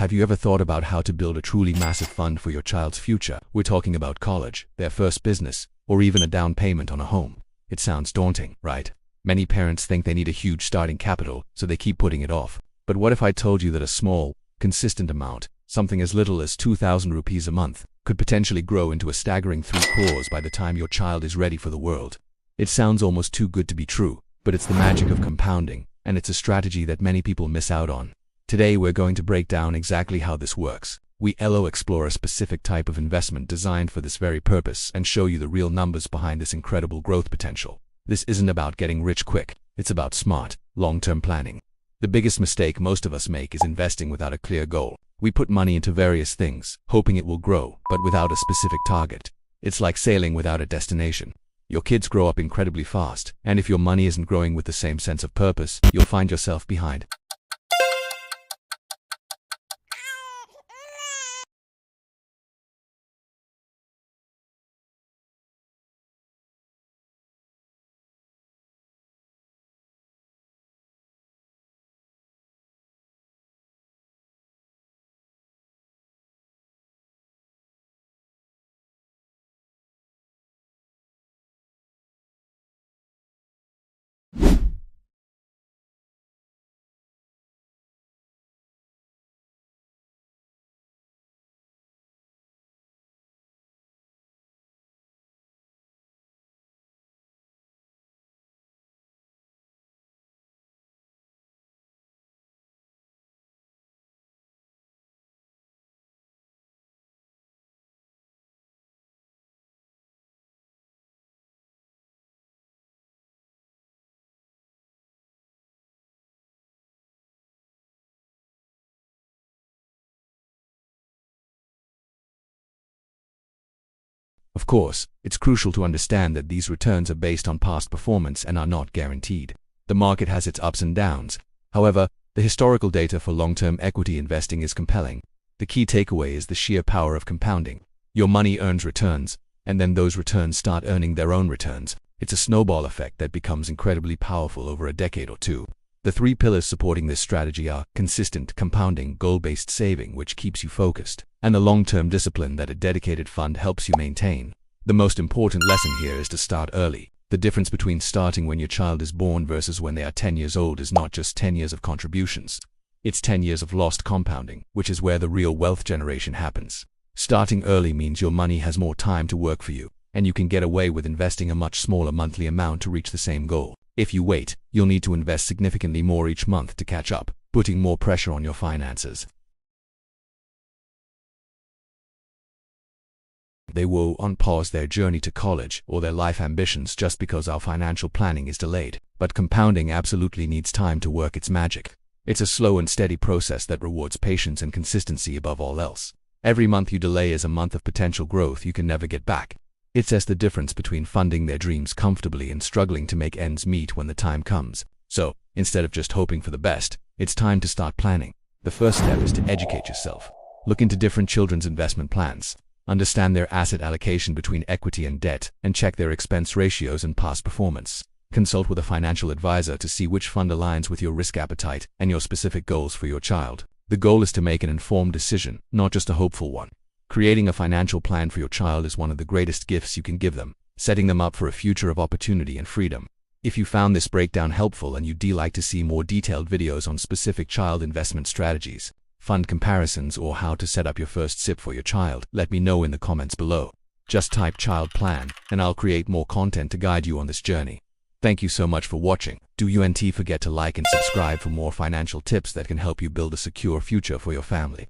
Have you ever thought about how to build a truly massive fund for your child's future? We're talking about college, their first business, or even a down payment on a home. It sounds daunting, right? Many parents think they need a huge starting capital, so they keep putting it off. But what if I told you that a small, consistent amount, something as little as 2,000 rupees a month, could potentially grow into a staggering 3 crores by the time your child is ready for the world? It sounds almost too good to be true, but it's the magic of compounding, and it's a strategy that many people miss out on. Today we're going to break down exactly how this works. We'll explore a specific type of investment designed for this very purpose and show you the real numbers behind this incredible growth potential. This isn't about getting rich quick, it's about smart, long-term planning. The biggest mistake most of us make is investing without a clear goal. We put money into various things, hoping it will grow, but without a specific target. It's like sailing without a destination. Your kids grow up incredibly fast, and if your money isn't growing with the same sense of purpose, you'll find yourself behind. Of course, it's crucial to understand that these returns are based on past performance and are not guaranteed. The market has its ups and downs. However, the historical data for long-term equity investing is compelling. The key takeaway is the sheer power of compounding. Your money earns returns, and then those returns start earning their own returns. It's a snowball effect that becomes incredibly powerful over a decade or two. The 3 pillars supporting this strategy are consistent compounding, goal-based saving, which keeps you focused, and the long-term discipline that a dedicated fund helps you maintain. The most important lesson here is to start early. The difference between starting when your child is born versus when they are 10 years old is not just 10 years of contributions. It's 10 years of lost compounding, which is where the real wealth generation happens. Starting early means your money has more time to work for you, and you can get away with investing a much smaller monthly amount to reach the same goal. If you wait, you'll need to invest significantly more each month to catch up, putting more pressure on your finances. They will unpause their journey to college or their life ambitions just because our financial planning is delayed. But compounding absolutely needs time to work its magic. It's a slow and steady process that rewards patience and consistency above all else. Every month you delay is a month of potential growth you can never get back. It's the difference between funding their dreams comfortably and struggling to make ends meet when the time comes. So, instead of just hoping for the best, it's time to start planning. The first step is to educate yourself. Look into different children's investment plans. Understand their asset allocation between equity and debt, and check their expense ratios and past performance. Consult with a financial advisor to see which fund aligns with your risk appetite and your specific goals for your child. The goal is to make an informed decision, not just a hopeful one. Creating a financial plan for your child is one of the greatest gifts you can give them, setting them up for a future of opportunity and freedom. If you found this breakdown helpful and you'd like to see more detailed videos on specific child investment strategies, fund comparisons, or how to set up your first SIP for your child, let me know in the comments below. Just type child plan, and I'll create more content to guide you on this journey. Thank you so much for watching. Don't forget to like and subscribe for more financial tips that can help you build a secure future for your family.